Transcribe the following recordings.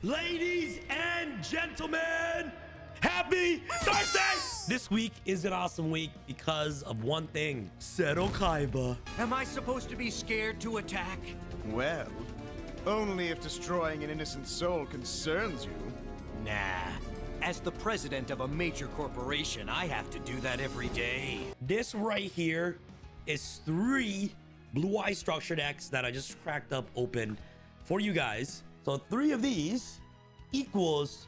Ladies and gentlemen, happy Thursday! This week is an awesome week because of one thing. Seto Kaiba. Am I supposed to be scared to attack? Well, only if destroying an innocent soul concerns you. Nah. As the president of a major corporation, I have to do that every day. This right here is 3 Blue Eye structure decks that I just cracked up open for you guys. So 3 of these equals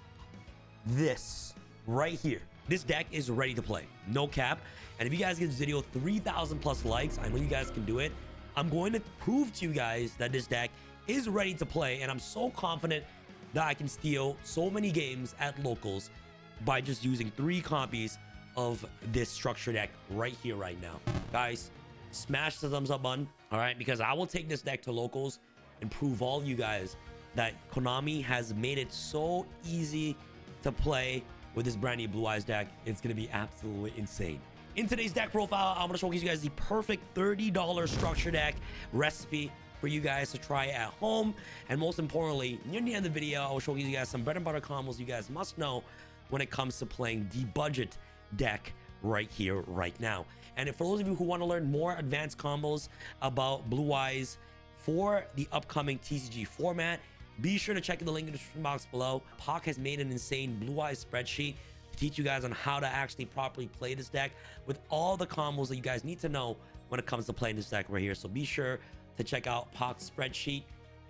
this right here. This deck is ready to play, no cap. And if you guys give this video 3,000 plus likes, I know you guys can do it. I'm going to prove to you guys that this deck is ready to play, and I'm so confident that I can steal so many games at locals by just using 3 copies of this structure deck right here, right now. Guys, smash the thumbs up button, all right? Because I will take this deck to locals and prove all you guys that Konami has made it so easy to play with this brand new Blue Eyes deck. It's going to be absolutely insane. In today's deck profile, I'm going to showcase you guys the perfect $30 structure deck recipe for you guys to try at home. And most importantly, near the end of the video, I will showcase you guys some bread and butter combos you guys must know when it comes to playing the budget deck right here, right now. And for those of you who want to learn more advanced combos about Blue Eyes for the upcoming TCG format, be sure to check in the link in the description box below. Pac has made an insane Blue Eyes spreadsheet to teach you guys on how to actually properly play this deck with all the combos that you guys need to know when it comes to playing this deck right here. So be sure to check out Pac's spreadsheet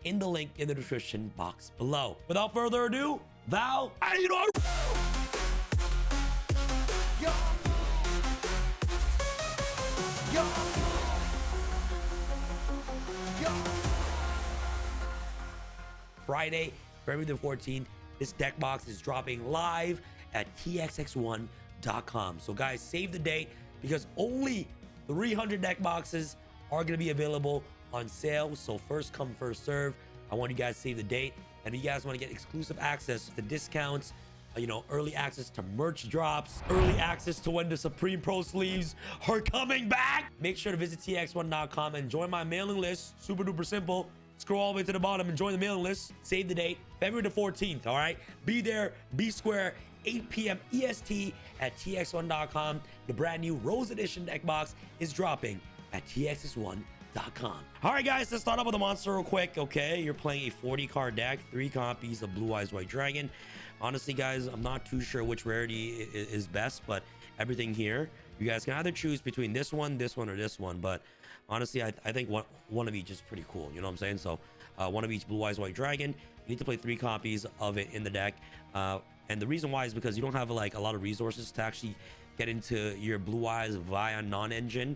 in the link in the description box below. Without further ado, Val, Friday, February the 14th, this deck box is dropping live at txx1.com. So guys, save the date because only 300 deck boxes are going to be available on sale. So first come, first serve. I want you guys to save the date. And if you guys want to get exclusive access to discounts, early access to merch drops, early access to when the Supreme Pro sleeves are coming back, make sure to visit tx1.com and join my mailing list. Super duper simple. Scroll all the way to the bottom and join the mailing list. Save the date, February the 14th, all right? Be there, be square, 8 p.m. EST at tx1.com. The brand new Rose Edition deck box is dropping at txx1.com. All right, guys, let's start off with the monster real quick, okay? You're playing a 40-card deck, 3 copies of Blue Eyes White Dragon. Honestly, guys, I'm not too sure which rarity is best, but everything here, you guys can either choose between this one, or this one, but honestly, I think one of each is pretty cool. You know what I'm saying? So one of each Blue Eyes White Dragon. You need to play 3 copies of it in the deck. And the reason why is because you don't have like a lot of resources to actually get into your Blue Eyes via non-engine,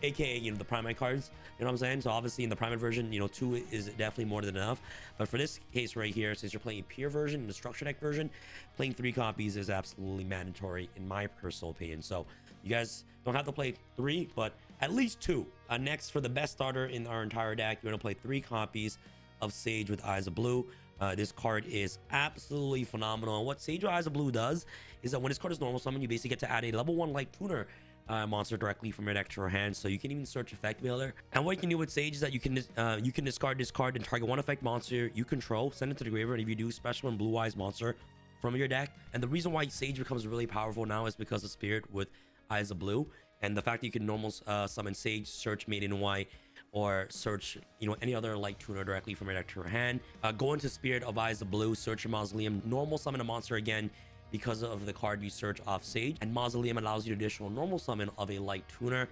aka the Primate cards. You know what I'm saying? So obviously in the Primate version, 2 is definitely more than enough. But for this case right here, since you're playing a pure version, the structure deck version, playing 3 copies is absolutely mandatory in my personal opinion. So you guys don't have to play 3, but at least 2. Next, for the best starter in our entire deck, you're going to play 3 copies of Sage with Eyes of Blue. This card is absolutely phenomenal. And what Sage with Eyes of Blue does is that when this card is normal summon, you basically get to add a level 1 Light Tuner monster directly from your deck to your hand. So you can even search Effect Mailer. And what you can do with Sage is that you can discard this card and target 1 effect monster you control, send it to the graveyard. If you do, special and Blue Eyes monster from your deck. And the reason why Sage becomes really powerful now is because of Spirit with Eyes of Blue. And the fact that you can normal summon Sage, search Maiden White, or search any other Light Tuner directly from your deck to your hand. Go into Spirit of Eyes of Blue, search your Mausoleum, normal summon a monster again because of the card you search off Sage. And Mausoleum allows you to additional normal summon of a Light Tuner.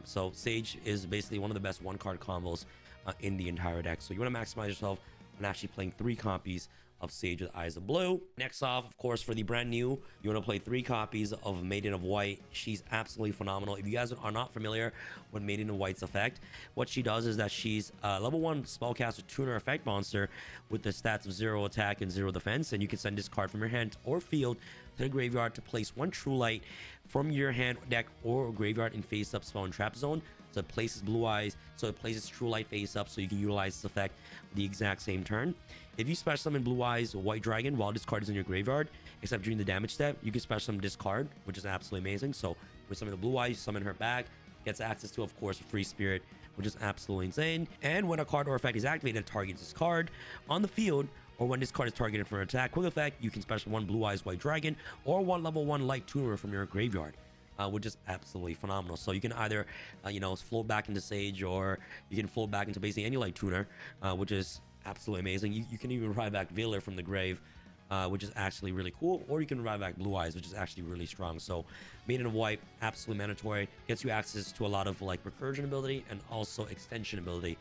So Sage is basically one of the best 1-card combos in the entire deck. So you want to maximize yourself on actually playing 3 copies of Sage with Eyes of Blue. Next off, of course, for the brand new, you want to play 3 copies of Maiden of White. She's absolutely phenomenal. If you guys are not familiar with Maiden of White's effect, what she does is that she's level 1 spellcaster tuner effect monster with the stats of 0 attack and 0 defense, and you can send this card from your hand or field to the graveyard to place 1 True Light from your hand, deck, or graveyard in face up spell and trap zone. So it places Blue Eyes, so it places True Light face up, so you can utilize this effect the exact same turn. If you special summon Blue Eyes White Dragon while this card is in your graveyard, except during the damage step, you can special summon this card, which is absolutely amazing. So we summon the Blue Eyes, summon her back, gets access to, of course, Free Spirit, which is absolutely insane. And when a card or effect is activated, it targets this card on the field or when this card is targeted for an attack. Quick effect, you can special one Blue Eyes White Dragon or one level 1 Light Tuner from your graveyard. Which is absolutely phenomenal. So you can either, float back into Sage, or you can float back into basically any Light Tuner, which is absolutely amazing. You can even revive back Veiler from the grave, which is actually really cool, or you can revive back Blue Eyes, which is actually really strong. So Maiden of White, absolutely mandatory, gets you access to a lot of like recursion ability and also extension ability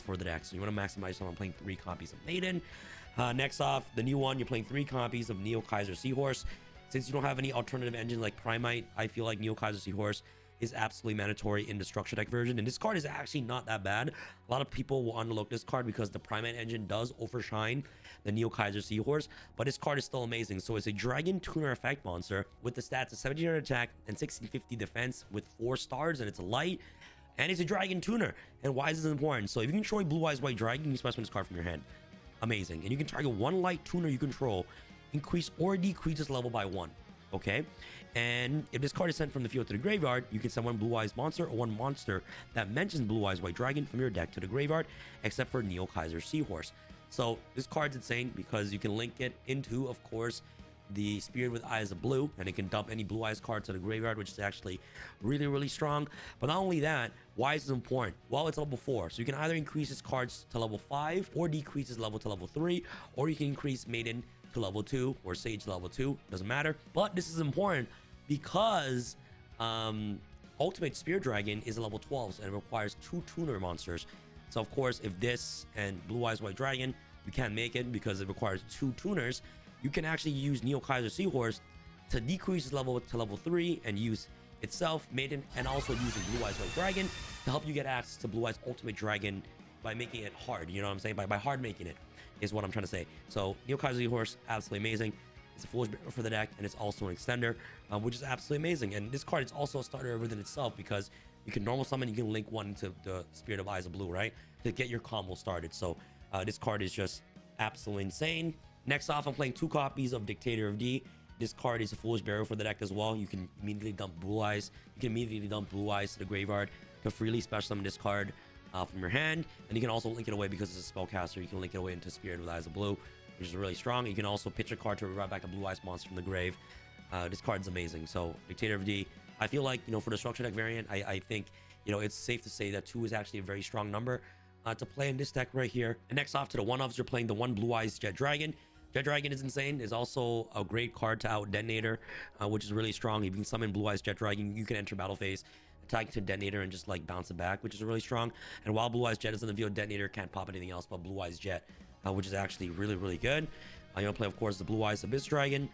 for the deck. So you want to maximize on playing 3 copies of Maiden. Next off, the new one, you're playing 3 copies of Neo Kaiser Seahorse. Since you don't have any alternative engine like Primite, I feel like Neo Kaiser Seahorse is absolutely mandatory in the structure deck version. And this card is actually not that bad. A lot of people will underlook this card because the Primate engine does overshine the Neo Kaiser Seahorse, but this card is still amazing. So it's a Dragon Tuner effect monster with the stats of 1700 attack and 1650 defense with 4 stars, and it's light, and it's a Dragon Tuner. And why is this important? So if you control Blue Eyes White Dragon, you can special this card from your hand. Amazing. And you can target 1 Light Tuner you control, increase or decrease its level by 1. Okay, and if this card is sent from the field to the graveyard, you can send 1 Blue Eyes monster or 1 monster that mentions Blue Eyes White Dragon from your deck to the graveyard, except for Neo Kaiser Seahorse. So this card's insane because you can link it into, of course, the Spirit with Eyes of Blue, and it can dump any Blue Eyes card to the graveyard, which is actually really, really strong. But not only that, why is this important? Well, it's level 4, so you can either increase its cards to level 5 or decrease its level to level 3, or you can increase Maiden to level 2 or Sage to level 2, doesn't matter. But this is important because Ultimate Spear Dragon is a level 12 and it requires 2 tuner monsters. So of course, if this and Blue Eyes White Dragon, you can't make it because it requires 2 tuners, you can actually use Neo Kaiser Seahorse to decrease its level to level 3 and use itself, Maiden, and also using Blue Eyes White Dragon to help you get access to Blue Eyes Ultimate Dragon by making it hard. You know what I'm saying? By hard making it is what I'm trying to say. So Neo Kaiser Seahorse, absolutely amazing. It's a Foolish Barrier for the deck, and it's also an extender, which is absolutely amazing. And this card is also a starter within itself because you can normal summon, you can link one into the Spirit of Eyes of Blue, right, to get your combo started. So this card is just absolutely insane. Next off, I'm playing 2 copies of Dictator of D. This card is a Foolish Barrier for the deck as well. You can immediately dump Blue Eyes. You can immediately dump Blue Eyes to the graveyard to freely special summon this card from your hand, and you can also link it away because it's a spellcaster. You can link it away into Spirit with Eyes of Blue, which is really strong. You can also pitch a card to revive back a Blue Eyes monster from the grave. This card's amazing. So Dictator of D, I feel like, for the structure deck variant, I think, it's safe to say that 2 is actually a very strong number to play in this deck right here. And next off to the one-offs, you're playing the 1 Blue Eyes Jet Dragon. Jet Dragon is insane. It's also a great card to out Detonator, which is really strong. If you can summon Blue Eyes Jet Dragon, you can enter battle phase, attack to Detonator, and just like bounce it back, which is really strong. And while Blue Eyes Jet is in the field, Detonator can't pop anything else but Blue Eyes Jet, which is actually really, really good. You want to play, of course, the Blue Eyes Abyss Dragon.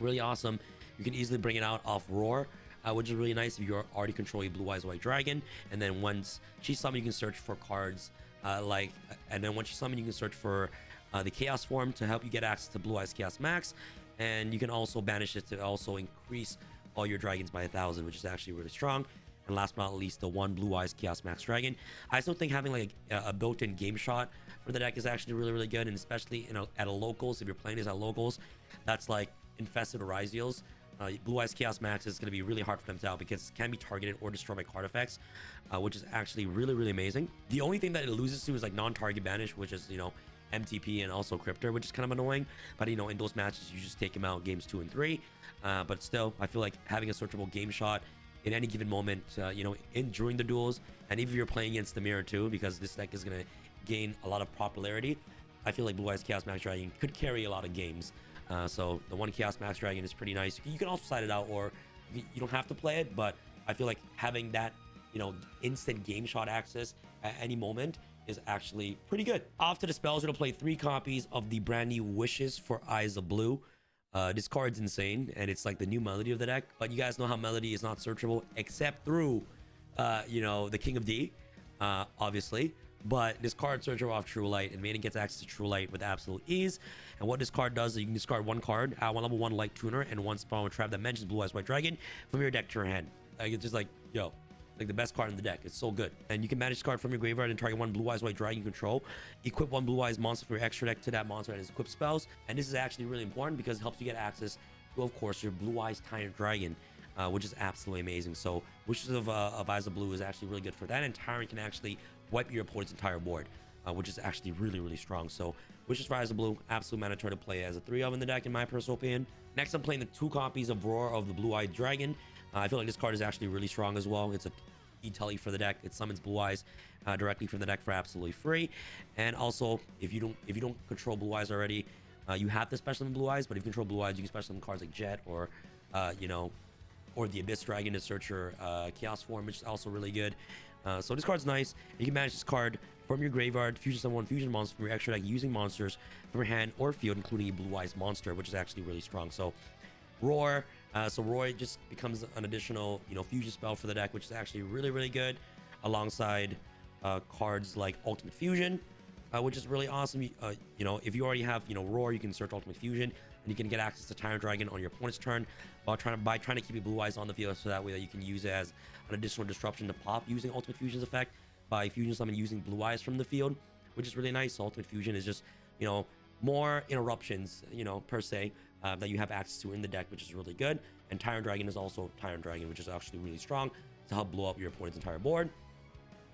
Really awesome. You can easily bring it out off Roar, which is really nice if you already control your Blue Eyes White Dragon. And then once she's summoned, you can search for cards and then once you summon, you can search for the Chaos form to help you get access to Blue Eyes Chaos Max. And you can also banish it to also increase all your dragons by 1,000, which is actually really strong. And last but not least, the 1 Blue Eyes Chaos Max Dragon. I still think having like a built-in game shot for the deck is actually really, really good. And especially at a locals, if you're playing this at locals, that's like infested Orizials. Blue Eyes Chaos Max is going to be really hard for them to out because it can be targeted or destroyed by card effects, which is actually really, really amazing. The only thing that it loses to is like non-target banish, which is, MTP and also Cryptor, which is kind of annoying. But, in those matches, you just take him out games 2 and 3. But still, I feel like having a searchable game shot in any given moment, during the duels, and even if you're playing against the mirror too, because this deck is going to gain a lot of popularity, I feel like Blue Eyes Chaos Max Dragon could carry a lot of games. So the 1 Chaos Max Dragon is pretty nice. You can also side it out, or you don't have to play it, but I feel like having that, instant game shot access at any moment is actually pretty good. Off to the spells, we're gonna play 3 copies of the brand new Wishes for Eyes of Blue. This card's insane, and it's like the new melody of the deck. But you guys know how melody is not searchable except through, the King of D, obviously. But this card searchable off True Light, and Maiden gets access to True Light with absolute ease. And what this card does is you can discard 1 card, add 1 level 1 Light Tuner, and 1 Spawn Trap that mentions Blue Eyes White Dragon from your deck to your hand. Like, it's just like, like the best card in the deck. It's so good. And you can manage this card from your graveyard and target 1 Blue Eyes White Dragon control. Equip 1 Blue Eyes monster for your extra deck to that monster and his equip spells. And this is actually really important because it helps you get access to, of course, your Blue Eyes Tyrant Dragon, which is absolutely amazing. So Wishes of Eyes of Blue is actually really good for that. And Tyrant can actually wipe your opponent's entire board. which is actually really, really strong. So Wishes for Eyes of Blue, absolute mandatory to play as a 3 of in the deck, in my personal opinion. Next, I'm playing the 2 copies of Roar of the Blue-Eyed Dragon. I feel like this card is actually really strong as well. It's a E-Telly for the deck. It summons Blue Eyes directly from the deck for absolutely free. And also, if you don't control Blue Eyes already, you have to special summon Blue Eyes. But if you control Blue Eyes, you can special summon cards like Jet or or the Abyss Dragon to search your Chaos form, which is also really good. So this card's nice. You can manage this card from your graveyard, fusion summon one fusion monster from your extra deck using monsters from your hand or field, including a Blue Eyes monster, which is actually really strong. So Roar, so Roar just becomes an additional, fusion spell for the deck, which is actually really, really good, alongside cards like Ultimate Fusion, which is really awesome. If you already have, Roar, you can search Ultimate Fusion, and you can get access to Tyrant Dragon on your opponent's turn by trying to keep your Blue Eyes on the field, so that way that you can use it as an additional disruption to pop using Ultimate Fusion's effect by fusion summon using Blue Eyes from the field, which is really nice. So Ultimate Fusion is just, more interruptions, per se, that you have access to in the deck, which is really good. And Tyrant Dragon is also Tyrant Dragon, which is actually really strong to help blow up your opponent's entire board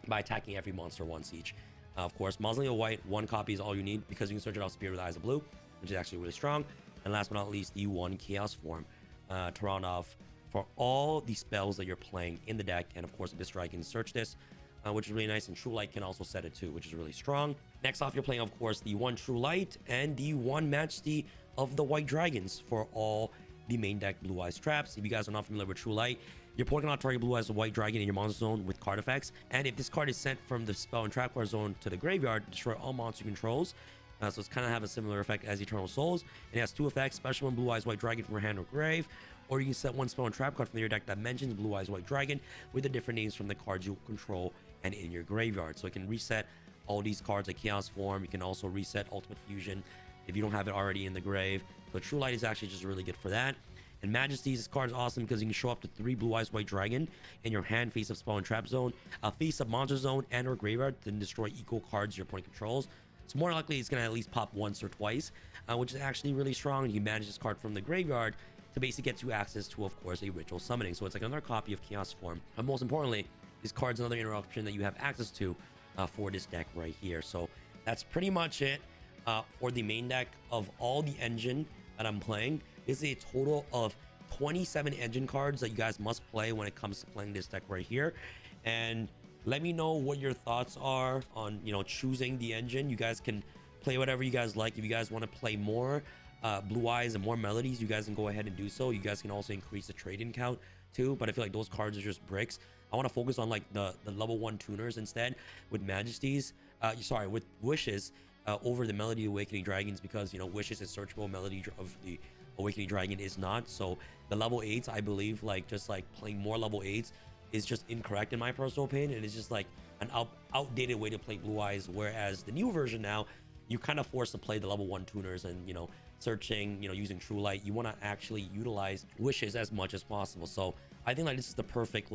by attacking every monster once each. Of course, Mausoleum of White, 1 copy is all you need, because you can search it off Spirit with Eyes of Blue, which is actually really strong. And last but not least, the 1 Chaos form to round off for all the spells that you're playing in the deck. And of course, Abyss Dragon can search this, which is really nice, and True Light can also set it too, which is really strong. Next off, you're playing, of course, the 1 True Light and the 1 Majesty of the White Dragons for all the main deck Blue Eyes traps. If you guys are not familiar with True Light, you're putting on target Blue Eyes of White Dragon in your monster zone with card effects, and if this card is sent from the spell and trap card zone to the graveyard, destroy all monster controls. So it's kind of have a similar effect as Eternal Souls. And it has 2 effects: special one Blue Eyes White Dragon from your hand or grave, or you can set 1 spell and trap card from your deck that mentions Blue Eyes White Dragon with the different names from the cards you control and in your graveyard. So it can reset all these cards like Chaos form. You can also reset Ultimate Fusion if you don't have it already in the grave. So True Light is actually just really good for that. And Majesty, this card is awesome because you can show up to 3 Blue Eyes White Dragon in your hand, face up spell and trap zone, face up monster zone, and or graveyard, then destroy equal cards your opponent controls. So more likely it's going to at least pop once or twice, which is actually really strong. You can manage this card from the graveyard to basically get you access to, of course, a ritual summoning. So it's like another copy of Chaos form. And most importantly, this card's another interruption that you have access to for this deck right here. So that's pretty much it for the main deck of all the engine that I'm playing. This is a total of 27 engine cards that you guys must play when it comes to playing this deck right here. And let me know what your thoughts are on, choosing the engine. You guys can play whatever you guys like. If you guys want to play more Blue Eyes and more melodies, you guys can go ahead and do so. You guys can also increase the trade-in count too, but I feel like those cards are just bricks. I want to focus on like the level 1 tuners instead with Majesties, with Wishes over the Melody Awakening Dragons, because Wishes is searchable, Melody of the Awakening Dragon is not. So the level 8s, I believe, just playing more level 8s is just incorrect in my personal opinion, and it's just like an outdated way to play Blue Eyes. Whereas the new version now, you kind of forced to play the level 1 tuners and searching, using True Light. You want to actually utilize Wishes as much as possible. So I think this is the perfect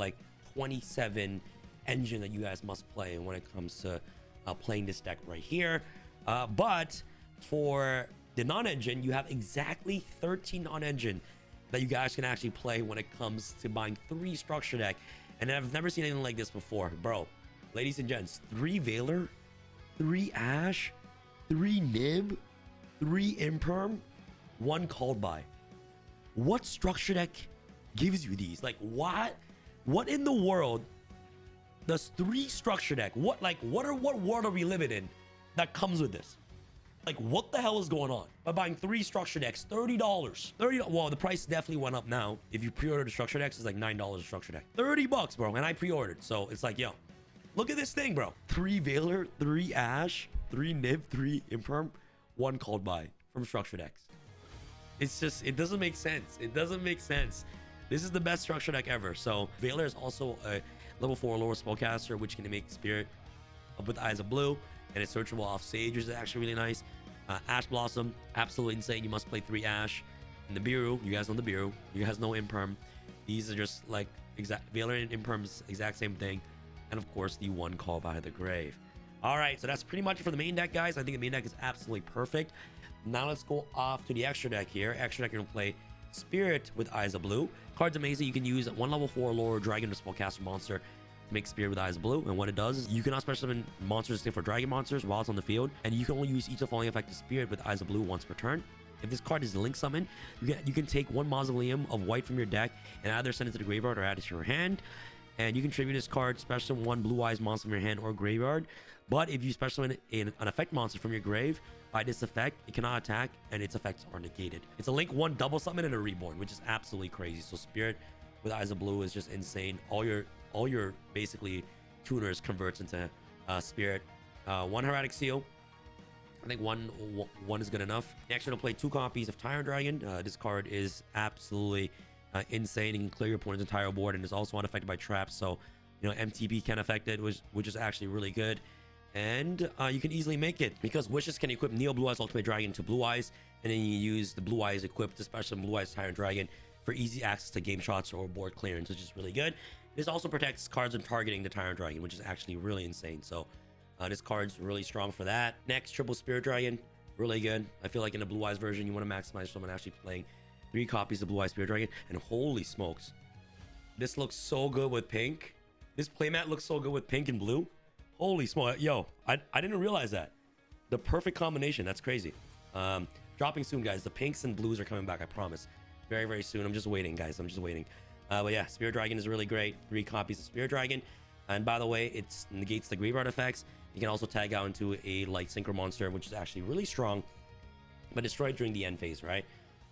27 engine that you guys must play when it comes to playing this deck right here. But for the non-engine, you have exactly 13 non-engine that you guys can actually play when it comes to buying 3 structure deck. And I've never seen anything like this before, bro. Ladies and gents, 3 Veiler, 3 Ash, 3 Nib, 3 Imperm, 1 Called By. What structure deck gives you these? What in the world does 3 structure deck? What world are we living in that comes with this? What the hell is going on? By buying 3 structure decks, $30. Well, the price definitely went up now. If you pre-order the structure decks, it's like $9 a structure deck. $30, bro. And I pre-ordered. So it's yo, look at this thing, bro. 3 Veiler, 3 Ash, 3 Nib, 3 Imperm, 1 Called By from structure decks. It's just, it doesn't make sense. It doesn't make sense. This is the best structure deck ever. So Veiler is also a level 4 lower spellcaster, which can make Spirit up with Eyes of Blue, and it's searchable off Sage, which is actually really nice. Ash Blossom, absolutely insane. You must play 3 Ash. And the Biru, you guys know the Biru. You guys know Imperm. These are just Veiler and Imperm's exact same thing. And of course, the 1 Call by the Grave. All right, so that's pretty much it for the main deck, guys. I think the main deck is absolutely perfect. Now let's go off to the extra deck here. Extra deck, you're gonna play Spirit with Eyes of Blue. Card's amazing. You can use 1 level 4 lower dragon or spellcaster monster to make Spirit with Eyes of Blue. And what it does is you cannot special summon monsters distinct for dragon monsters while it's on the field, and you can only use each of the following effective Spirit with Eyes of Blue once per turn. If this card is link summon, you can take one Mausoleum of White from your deck and either send it to the graveyard or add it to your hand. And you can tribute this card, special summon one Blue Eyes monster from your hand or graveyard. But if you special summon an effect monster from your grave, by this effect, it cannot attack and its effects are negated. It's a link 1 double summon and a reborn, which is absolutely crazy. So Spirit with Eyes of Blue is just insane. All your basically tuners converts into Spirit. 1 Hieratic Seal. I think one is good enough. Next, we're gonna play 2 copies of Tyrant Dragon. This card is absolutely insane. You can clear your opponent's entire board and is also unaffected by traps. So, you know, MTP can affect it, which is actually really good. And you can easily make it because Wishes can equip Neo Blue Eyes Ultimate Dragon to Blue Eyes, and then you use the Blue Eyes equipped to special Blue Eyes Tyrant Dragon for easy access to game shots or board clearance, which is really good. This also protects cards when targeting the Tyrant Dragon, which is actually really insane. So this card's really strong for that. Next, Triple Spirit Dragon, really good. I feel like in the Blue Eyes version, you want to maximize someone actually playing 3 copies of Blue Eyes Spirit Dragon. And holy smokes, this looks so good with pink. This playmat looks so good with pink and blue. Holy smoke, yo, I didn't realize that. The perfect combination, that's crazy. Dropping soon, guys. The pinks and blues are coming back, I promise. Very, very soon. I'm just waiting, guys. I'm just waiting. But yeah, Spirit Dragon is really great. 3 copies of Spirit Dragon. And by the way, it negates the graveyard effects. You can also tag out into a light synchro monster, which is actually really strong, but destroyed during the end phase, right?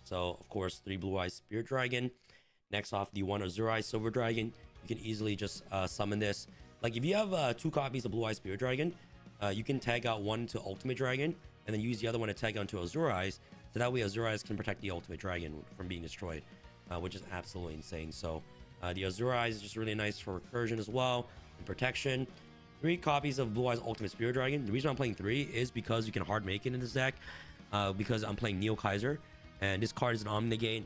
So, of course, 3 Blue Eyes Spirit Dragon. Next off, the 1 Azure Eyes Silver Dragon. You can easily just summon this. Like, if you have 2 copies of Blue Eyes Spirit Dragon, you can tag out 1 to Ultimate Dragon, and then use the other one to tag out into Azure Eyes. So that way, Azure Eyes can protect the Ultimate Dragon from being destroyed, which is absolutely insane. So, the Azure Eyes is just really nice for recursion as well, and protection. 3 copies of Blue Eyes Ultimate Spirit Dragon. The reason I'm playing 3 is because you can hard make it in this deck, because I'm playing Neo Kaiser, and this card is an Omnigate.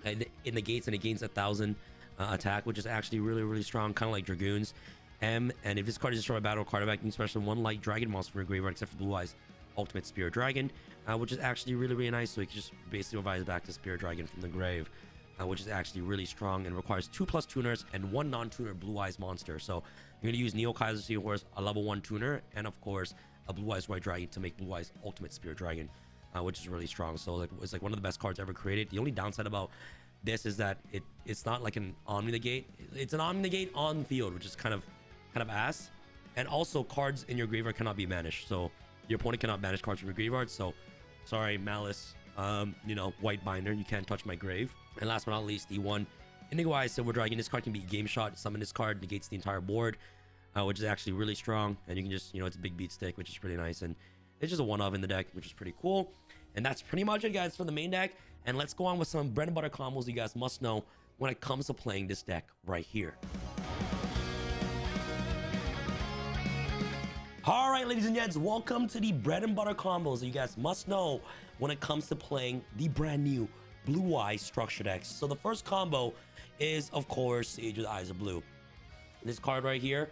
It negates and it gains 1,000 attack, which is actually really, really strong, kind of like Dragoons. And if this card is destroyed by battle card effect, you can special 1 light dragon monster from your graveyard, except for Blue Eyes Ultimate Spirit Dragon, which is actually really, really nice. So you can just basically revise back to Spirit Dragon from the grave, which is actually really strong and requires 2+ tuners and 1 non-tuner Blue Eyes monster. So you're going to use Neo Kaiser Seahorse, a level 1 tuner, and of course a Blue Eyes White Dragon to make Blue Eyes Ultimate Spirit Dragon, which is really strong. So it's like one of the best cards ever created. The only downside about this is that it's not like an Omnigate. It's an Omnigate on field, which is kind of ass. And also, cards in your graveyard cannot be banished. So your opponent cannot banish cards from your graveyard. So sorry, Malice, you know, White Binder, you can't touch my grave. And last but not least, the 1 Indigo Eyes Silver Dragon. This card can be game shot. Summon this card, negates the entire board, which is actually really strong. And you can just, you know, it's a big beat stick, which is pretty nice. And it's just a 1-of in the deck, which is pretty cool. And that's pretty much it, guys, for the main deck. And let's go on with some bread and butter combos you guys must know when it comes to playing this deck right here. All right, ladies and gents, welcome to the bread and butter combos that you guys must know when it comes to playing the brand new Blue Eyes structure decks. So the first combo is, of course, Sage with Eyes of Blue. This card right here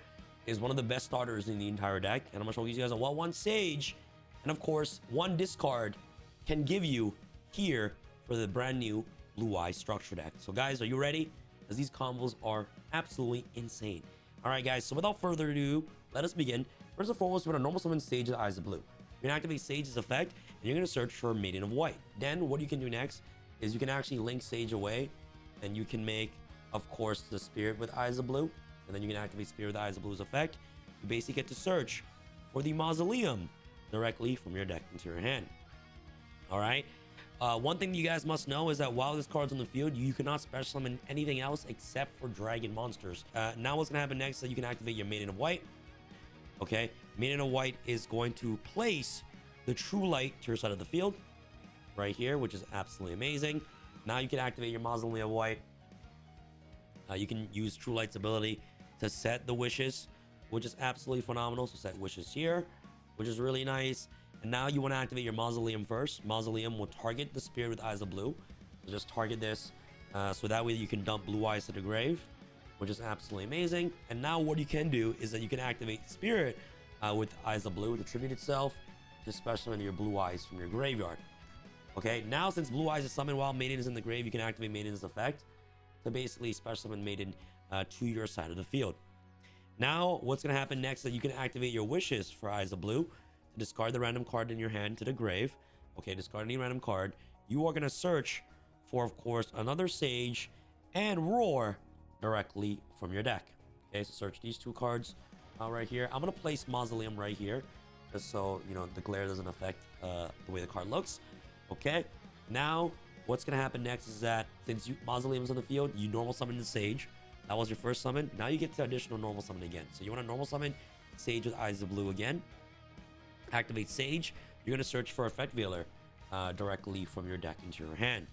is one of the best starters in the entire deck, and I'm gonna show you guys what 1 Sage and of course 1 discard can give you here for the brand new Blue Eyes structure deck. So guys, are you ready? Because these combos are absolutely insane. All right, guys, so without further ado, let us begin. First and foremost, we're gonna normal summon Sage with Eyes of Blue. You're gonna activate Sage's effect, and you're gonna search for Maiden of White. Then what you can do next is you can actually link Sage away, and you can make, of course, the Spirit with Eyes of Blue, and then you can activate Spirit with Eyes of Blue's effect. You basically get to search for the Mausoleum directly from your deck into your hand. All right. One thing you guys must know is that while this card's on the field, you cannot special summon anything else except for dragon monsters. Now what's gonna happen next is that you can activate your Maiden of White. Okay, Maiden of White is going to place the True Light to your side of the field right here, which is absolutely amazing. Now you can activate your Mausoleum of White. You can use True Light's ability to set the wishes, which is absolutely phenomenal. So set wishes here, which is really nice. And now you want to activate your Mausoleum first. Mausoleum will target the Spirit with Eyes of Blue. So just target this, so that way you can dump Blue Eyes to the grave, which is absolutely amazing. And now what you can do is that you can activate Spirit with Eyes of Blue to tribute itself to special summon your Blue Eyes from your graveyard. Okay, now since Blue Eyes is summoned while Maiden is in the grave, you can activate Maiden's effect to basically special summon Maiden to your side of the field. Now, what's going to happen next is that you can activate your wishes for Eyes of Blue to discard the random card in your hand to the grave. Okay, discard any random card. You are going to search for, of course, another Sage and Roar directly from your deck. Okay, so search these two cards right here. I'm going to place Mausoleum right here just so, you know, the glare doesn't affect the way the card looks. Okay, now what's going to happen next is that since Mausoleum is on the field, you normal summon the Sage. That was your first summon. Now you get to additional normal summon again. So you want to normal summon Sage with Eyes of Blue again. Activate Sage. You're going to search for Effect Veiler directly from your deck into your hand.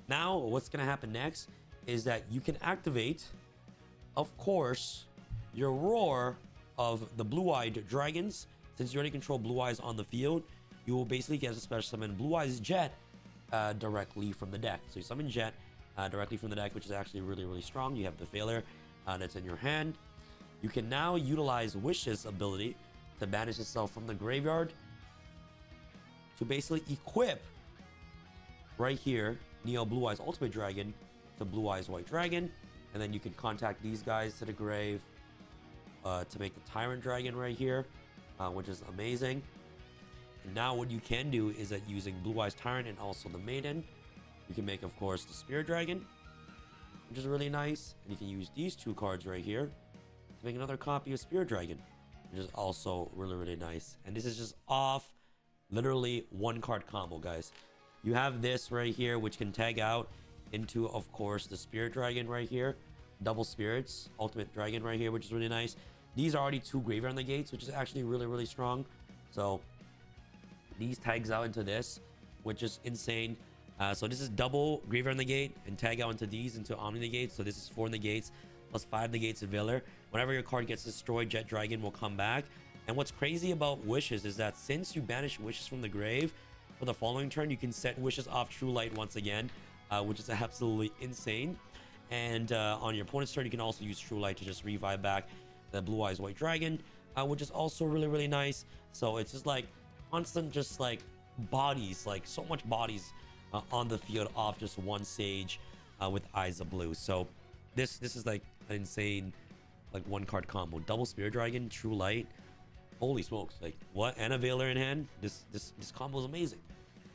Now, what's going to happen next is that you can activate, of course, your Roar of the Blue-Eyed Dragons. Since you already control Blue Eyes on the field, you will basically get a special summon Blue Eyes Jet directly from the deck. So you summon Jet directly from the deck, which is actually really, really strong. You have the Veiler that's in your hand. You can now utilize Wish's ability to banish itself from the graveyard to basically equip right here Neo Blue Eyes Ultimate Dragon to Blue Eyes White Dragon, and then you can contact these guys to the grave to make the Tyrant Dragon right here, which is amazing. And now what you can do is that using Blue Eyes Tyrant and also the Maiden, you can make, of course, the Spirit Dragon, which is really nice. And you can use these two cards right here to make another copy of Spirit Dragon, which is also really, really nice. And this is just off literally one card combo, guys. You have this right here, which can tag out into, of course, the Spirit Dragon right here. Double Spirits, Ultimate Dragon right here, which is really nice. These are already 2 Graveyard Negates, which is actually really, really strong. So these tags out into this, which is insane. So this is double Graveyard Negate and tag out into these into Omni Negates. So this is 4 Negates plus 5 Negates of Veiler. Whenever your card gets destroyed, Jet Dragon will come back. And what's crazy about Wishes is that since you banish Wishes from the grave, for the following turn, you can set Wishes off True Light once again, which is absolutely insane. And on your opponent's turn, you can also use True Light to just revive back the Blue Eyes White Dragon, which is also really, really nice. So it's just like constant, just like bodies, like so much bodies on the field off just one Sage with Eyes of Blue. So this is like an insane, like one card combo. Double Spirit Dragon, True Light. Holy smokes! Like what? And a Veiler in hand. This combo is amazing.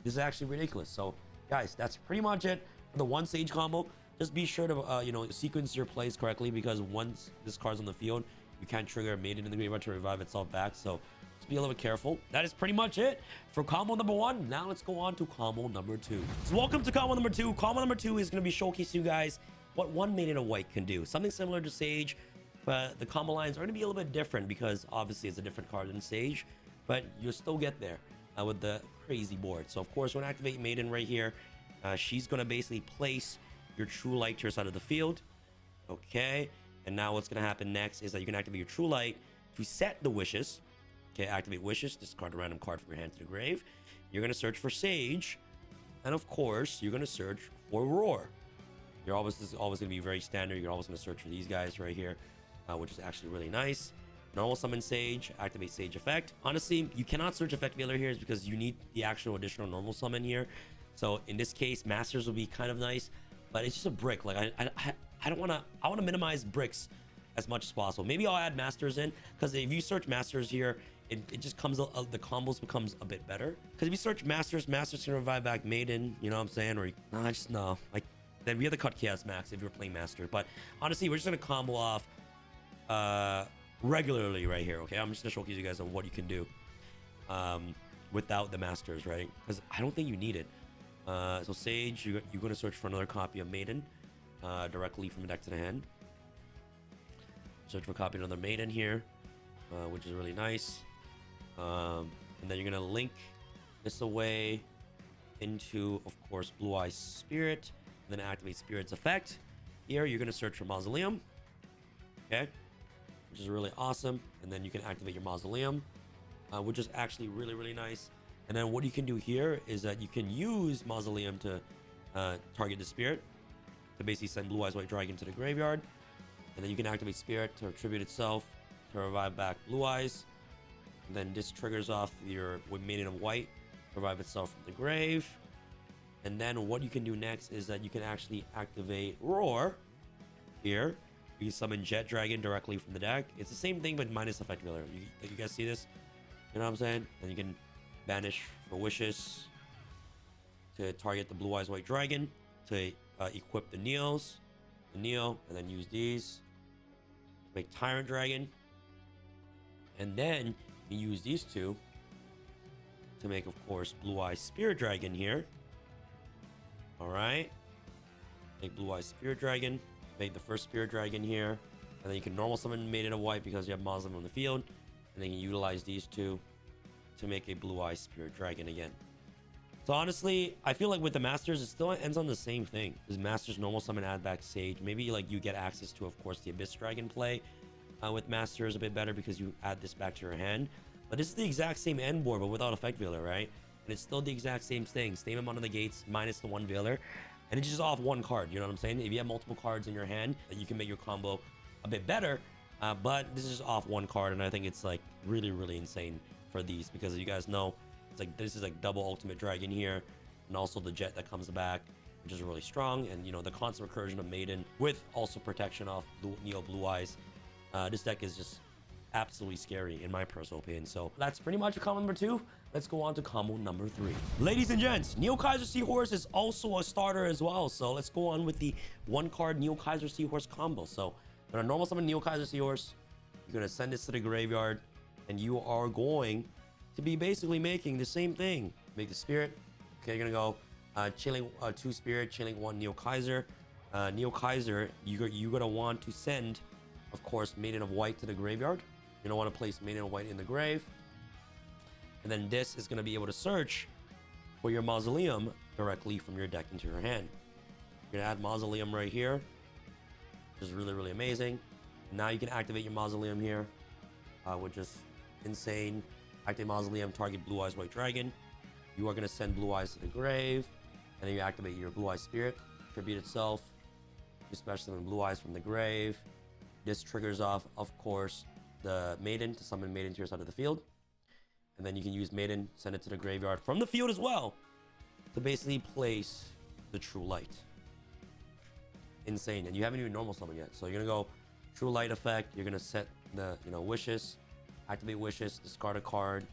This is actually ridiculous. So guys, that's pretty much it for the one Sage combo. Just be sure to you know, sequence your plays correctly, because once this card's on the field, you can't trigger a Maiden in the graveyard to revive itself back. So just be a little bit careful. That is pretty much it for combo number 1. Now let's go on to combo number 2. So welcome to combo number 2. Combo number 2 is going to be showcasing you guys what one Maiden of White can do. Something similar to Sage, but the combo lines are going to be a little bit different because obviously it's a different card than Sage, but you'll still get there with the crazy board. So of course, we're going to activate Maiden right here. She's going to basically place your True Light to your side of the field. Okay, and now what's going to happen next is that you can activate your True Light to set the Wishes. Okay, activate Wishes, discard a random card from your hand to the grave. You're going to search for Sage, and of course, you're going to search for Roar. This is always going to be very standard. You're always going to search for these guys right here, which is actually really nice. Normal summon Sage, activate Sage effect. Honestly, you cannot search Effect Veiler here because you need the actual additional normal summon here. So in this case, Masters will be kind of nice, but it's just a brick. Like I don't want to. I want to minimize bricks as much as possible. Maybe I'll add Masters in, because if you search Masters here, it just comes the combos becomes a bit better. Because if you search Masters can revive back Maiden. You know what I'm saying? Or no. Like then we have to cut Chaos Max if you're playing Master. But honestly, we're just gonna combo off regularly right here. Okay, I'm just gonna showcase you guys on what you can do without the Masters, right? Because I don't think you need it. So Sage, you're going to search for another copy of Maiden directly from the deck to the hand. Search for a copy of another Maiden here, which is really nice. And then you're going to link this away into, of course, Blue Eyes Spirit, and then activate Spirit's effect. Here, you're going to search for Mausoleum, okay, which is really awesome. And then you can activate your Mausoleum, which is actually really, really nice. And then what you can do here is that you can use Mausoleum to target the Spirit to basically send Blue Eyes White Dragon to the graveyard. And then you can activate Spirit to attribute itself to revive back Blue Eyes. And then this triggers off your Maiden of White to revive itself from the grave. And then what you can do next is that you can actually activate Roar here. You can summon Jet Dragon directly from the deck. It's the same thing, but minus effect veiler. You guys see this? You know what I'm saying? And you can banish for wishes to target the Blue Eyes White Dragon, to equip the Neos, the Neo, and then use these to make Tyrant Dragon. And then you use these two to make, of course, Blue Eyes Spirit Dragon here. All right. Make Blue Eyes Spirit Dragon. Make the first Spirit Dragon here. And then you can normal summon Maiden of White because you have Mausoleum on the field. And then you utilize these two to make a Blue Eyes Spirit Dragon again. So honestly, I feel like with the Masters, it still ends on the same thing. Because Masters normal summon, add back Sage. Maybe like you get access to, of course, the Abyss Dragon play with Masters a bit better because you add this back to your hand. But this is the exact same end board, but without effect veiler, right? And it's still the exact same thing. Same amount of the gates minus the one veiler. And it's just off one card, you know what I'm saying? If you have multiple cards in your hand, you can make your combo a bit better. But this is just off one card, and I think it's like really, really insane for these because you guys know it's like this is like double ultimate dragon here, and also the jet that comes back, which is really strong, and you know the constant recursion of Maiden with also protection off Neo Blue Eyes. This deck is just absolutely scary in my personal opinion. So that's pretty much combo number 2. Let's go on to combo number 3. Ladies and gents, Neo Kaiser Seahorse is also a starter as well. So let's go on with the 1-card Neo Kaiser Seahorse combo. So when a normal summon Neo Kaiser Seahorse, you're going to send this to the graveyard, and you are going to be basically making the same thing. Make the spirit. Okay, you're going to go chilling 2 spirit, chilling 1 Neo Kaiser. Neo Kaiser, you're going to want to send, of course, Maiden of White to the graveyard. You're going to want to place Maiden of White in the grave. And then this is going to be able to search for your Mausoleum directly from your deck into your hand. You're going to add Mausoleum right here, which is really, really amazing. And now you can activate your Mausoleum here, which is insane. Activate Mausoleum, target Blue Eyes White Dragon. You are going to send Blue Eyes to the grave. And then you activate your Blue Eyes Spirit, tribute itself. You special summon Blue Eyes from the grave. This triggers off, of course, the Maiden to summon Maiden to your side of the field. And then you can use Maiden, send it to the graveyard from the field as well to basically place the True Light. Insane. And you haven't even normal summon yet. So you're going to go True Light effect. You're going to set the, wishes, activate wishes, discard a card.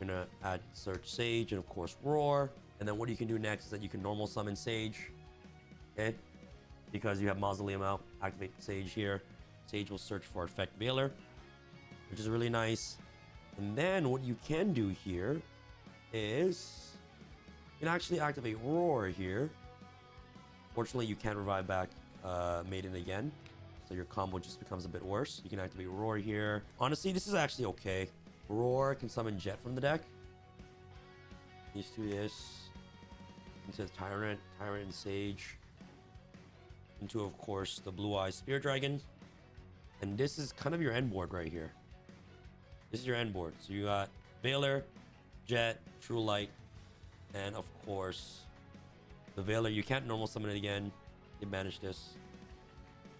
You're going to add Search Sage and, of course, Roar. And then what you can do next is that you can normal summon Sage. Okay? Because you have Mausoleum out. Activate Sage here. Sage will search for Effect Veiler, which is really nice. And then what you can do here is you can actually activate Roar here. Fortunately, you can't revive back Maiden again, so your combo just becomes a bit worse. You can activate Roar here. Honestly, this is actually okay. Roar can summon Jet from the deck. These two, this into the Tyrant and Sage, into, of course, the Blue Eyes Spirit Dragon. And this is kind of your end board right here. This is your end board. So you got Veiler, Jet, True Light, and of course the Veiler. You can't normal summon it again. You banish this.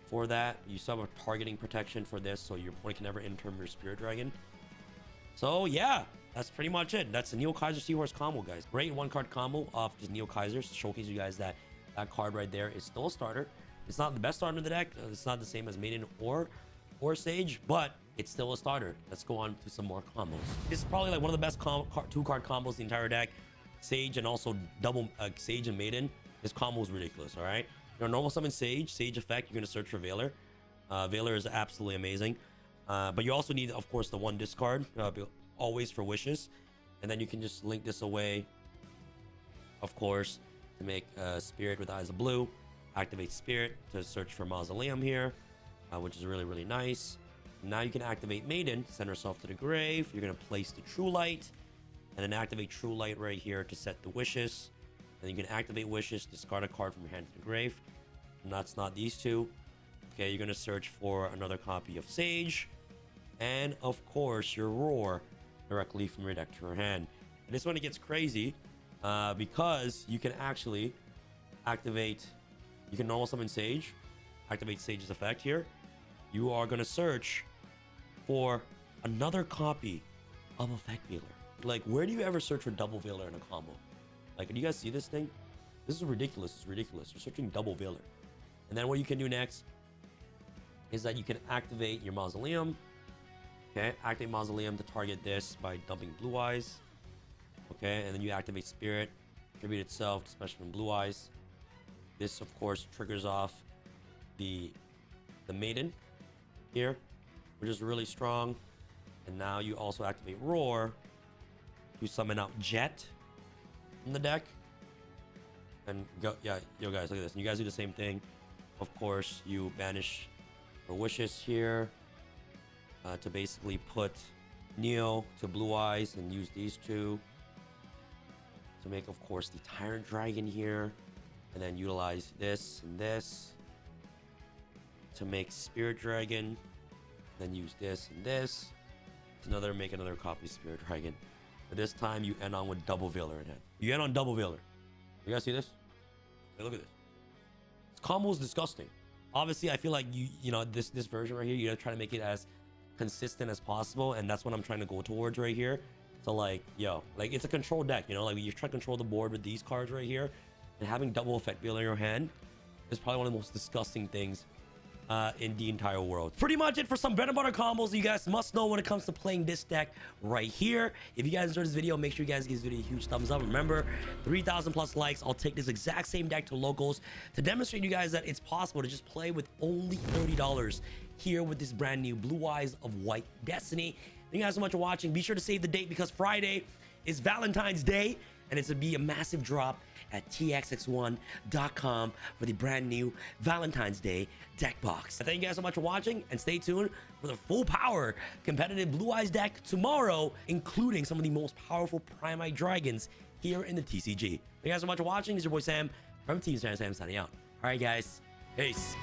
For that, you still have a targeting protection for this, so your opponent can never interm your Spirit Dragon. So yeah, that's pretty much it. That's the Neo Kaiser Seahorse combo, guys. Great 1-card combo off just Neo Kaisers to showcase you guys that that card right there is still a starter. It's not the best starter in the deck. It's not the same as Maiden or Sage, but it's still a starter. Let's go on to some more combos. This is probably like one of the best 2-card combos in the entire deck. Sage and also double Sage and Maiden. This combo is ridiculous, all right? Normal summon Sage effect, you're going to search for Veiler. Veiler is absolutely amazing. But you also need, of course, the 1 discard, always for wishes. And then you can just link this away, of course, to make Spirit with Eyes of Blue. Activate Spirit to search for Mausoleum here, which is really, really nice. Now you can activate Maiden, send herself to the grave. You're going to place the True Light, and then activate True Light right here to set the wishes. And you can activate wishes, discard a card from your hand to the grave. And that's not these two. Okay, you're going to search for another copy of Sage. And, of course, your Roar directly from your deck to your hand. And this one, it gets crazy because you can actually activate... You can normal summon Sage. Activate Sage's effect here. You are going to search for another copy of Effect Veiler. Like, where do you ever search for double Veiler in a combo? Like, do you guys see this thing? This is ridiculous. It's ridiculous. You're searching double Veiler. And then what you can do next is that you can activate your Mausoleum. Okay, activate Mausoleum to target this by dumping Blue Eyes. Okay, and then you activate Spirit, tribute itself to Specimen Blue Eyes. This, of course, triggers off the Maiden here, which is really strong. And now you also activate Roar to summon out Jet from the deck. And go, yeah, yo guys, look at this. And you guys do the same thing. Of course, you banish your Wishes here to basically put Neo to Blue Eyes and use these two to make, of course, the Tyrant Dragon here. And then utilize this and this to make Spirit Dragon. Then use this and this to make another copy of Spirit Dragon. But this time you end on with double Veiler in hand. You end on double Veiler. You guys see this? Hey, look at this. This combo is disgusting. Obviously, I feel like you know this version right here, you gotta try to make it as consistent as possible, and that's what I'm trying to go towards right here. So like, yo, like it's a control deck, you know, like you try to control the board with these cards right here, and having double effect Veiler in your hand is probably one of the most disgusting things in the entire world. Pretty much it for some bread and butter combos you guys must know when it comes to playing this deck right here. If you guys enjoyed this video, make sure you guys give this video a huge thumbs up. Remember, 3,000 plus likes. I'll take this exact same deck to locals to demonstrate to you guys that it's possible to just play with only $30 here with this brand new Blue Eyes of White Destiny. Thank you guys so much for watching. Be sure to save the date because Friday is Valentine's Day, and it's to be a massive drop at txx1.com for the brand new Valentine's Day deck box. Thank you guys so much for watching, and stay tuned for the full power competitive Blue Eyes deck tomorrow, including some of the most powerful Primite Dragons here in the TCG. Thank you guys so much for watching. This is your boy Sam from Team Sam signing out. All right, guys. Peace.